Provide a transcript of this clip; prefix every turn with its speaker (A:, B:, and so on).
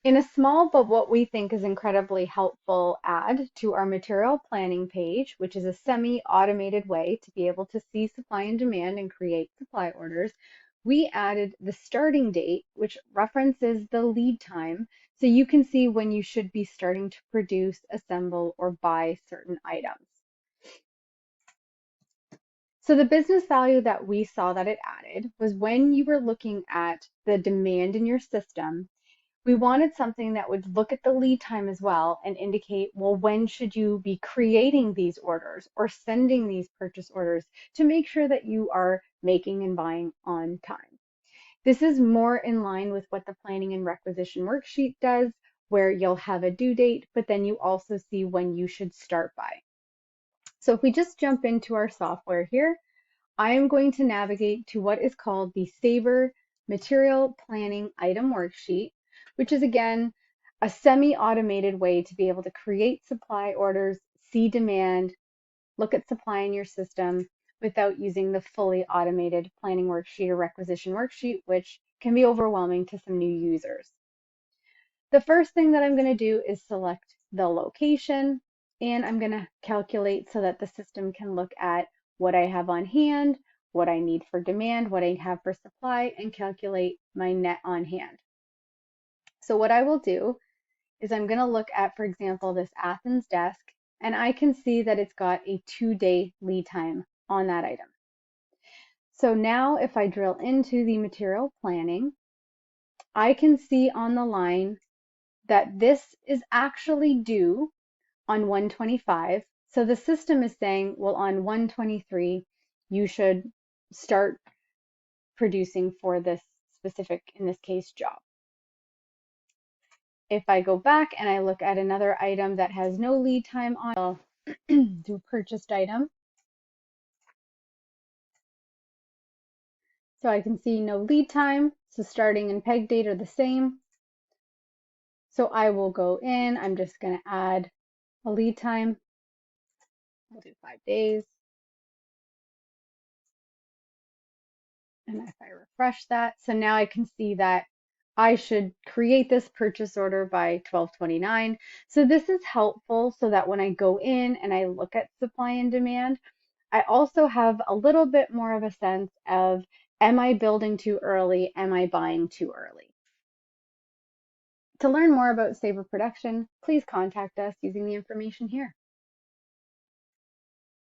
A: In a small but what we think is incredibly helpful add to our material planning page, which is a semi-automated way to be able to see supply and demand and create supply orders, we added the starting date, which references the lead time, so you can see when you should be starting to produce, assemble, or buy certain items. So the business value that we saw that it added was when you were looking at the demand in your system, we wanted something that would look at the lead time as well and indicate, well, when should you be creating these orders or sending these purchase orders to make sure that you are making and buying on time. This is more in line with what the planning and requisition worksheet does, where you'll have a due date, but then you also see when you should start by. So if we just jump into our software here, I am going to navigate to what is called the Sabre Material Planning Item Worksheet, which is again a semi-automated way to be able to create supply orders, see demand, look at supply in your system without using the fully automated planning worksheet or requisition worksheet, which can be overwhelming to some new users. The first thing that I'm going to do is select the location, and I'm going to calculate so that the system can look at what I have on hand, what I need for demand, what I have for supply, and calculate my net on hand. So what I will do is I'm going to look at, for example, this Athens desk, and I can see that it's got a 2-day lead time on that item. So now if I drill into the material planning, I can see on the line that this is actually due on 125. So the system is saying, well, on 123, you should start producing for this specific, in this case, job. If I go back and I look at another item that has no lead time on, I'll do purchased item. So I can see no lead time. So starting and peg date are the same. So I will go in, I'm just going to add a lead time. We'll do 5 days. And if I refresh that, so now I can see that I should create this purchase order by 12/29. So this is helpful so that when I go in and I look at supply and demand, I also have a little bit more of a sense of, am I building too early? Am I buying too early? To learn more about Sabre Production, please contact us using the information here.